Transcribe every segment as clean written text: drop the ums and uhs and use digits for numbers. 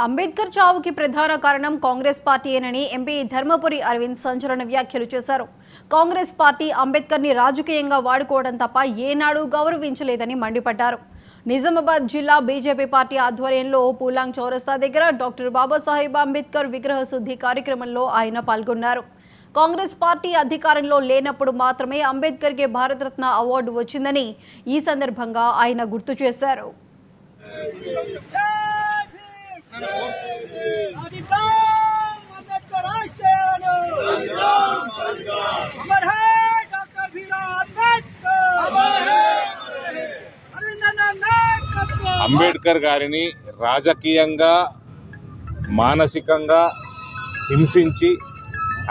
అంబేద్కర్ చావుకి ప్రధాన కారణం కాంగ్రెస్ పార్టీయేనని ఎంపీ ధర్మపురి అరవింద్ సంచలన వ్యాఖ్యలు చేశారు. కాంగ్రెస్ పార్టీ అంబేద్కర్ని రాజకీయంగా వాడుకోవడం తప్ప ఏనాడు గౌరవించలేదని మండిపడ్డారు. నిజామాబాద్ జిల్లా బీజేపీ పార్టీ ఆధ్వర్యంలో పూలాంగ్ చౌరస్తా దగ్గర డాక్టర్ బాబాసాహెబ్ అంబేద్కర్ విగ్రహ శుద్ధి కార్యక్రమంలో ఆయన పాల్గొన్నారు. కాంగ్రెస్ పార్టీ అధికారంలో లేనప్పుడు మాత్రమే అంబేద్కర్కి భారతరత్న అవార్డు వచ్చిందని ఈ సందర్భంగా ఆయన గుర్తు చేశారు. అంబేద్కర్ గారిని రాజకీయంగా మానసికంగా హింసించి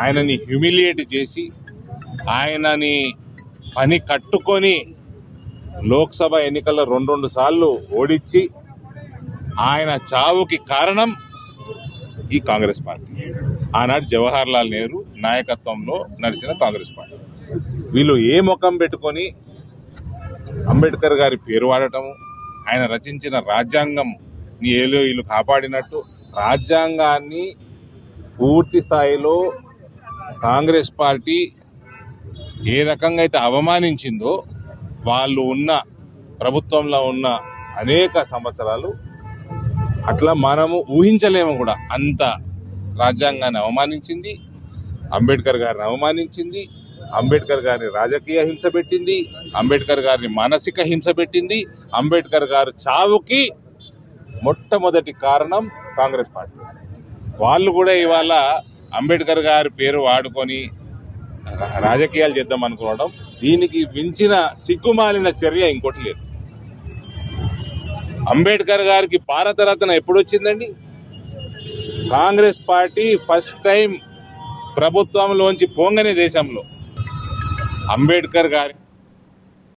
ఆయనని హ్యూమిలియేట్ చేసి ఆయనని పని కట్టుకొని లోక్సభ ఎన్నికల్లో రెండు సార్లు ఓడించి ఆయన చావుకి కారణం ఈ కాంగ్రెస్ పార్టీ. ఆనాడు జవహర్ లాల్ నెహ్రూ నాయకత్వంలో నడిచిన కాంగ్రెస్ పార్టీ. వీళ్ళు ఏ ముఖం పెట్టుకొని అంబేద్కర్ గారి పేరు వాడటము, ఆయన రచించిన రాజ్యాంగం ఏలో వీళ్ళు కాపాడినట్టు రాజ్యాంగాన్ని పూర్తి స్థాయిలో కాంగ్రెస్ పార్టీ ఏ రకంగా అయితే అవమానించిందో వాళ్ళు ఉన్న ప్రభుత్వంలో ఉన్న అనేక సంవత్సరాలు అట్లా మనము ఊహించలేము కూడా. అంత రాజ్యాంగాన్ని అవమానించింది, అంబేద్కర్ గారిని అవమానించింది, అంబేద్కర్ గారిని రాజకీయ హింస పెట్టింది, అంబేద్కర్ గారిని మానసిక హింస పెట్టింది. అంబేద్కర్ గారు చావుకి మొట్టమొదటి కారణం కాంగ్రెస్ పార్టీ. వాళ్ళు కూడా ఇవాళ అంబేద్కర్ గారి పేరు వాడుకొని రాజకీయాలు చేద్దాం అనుకోవడం, దీనికి మించిన సిగ్గుమాలిన చర్య ఇంకోటి లేదు. అంబేద్కర్ గారికి భారతరత్న ఎప్పుడు వచ్చిందండి? కాంగ్రెస్ పార్టీ ఫస్ట్ టైం ప్రభుత్వంలోంచి పోంగనే దేశంలో అంబేద్కర్ గారి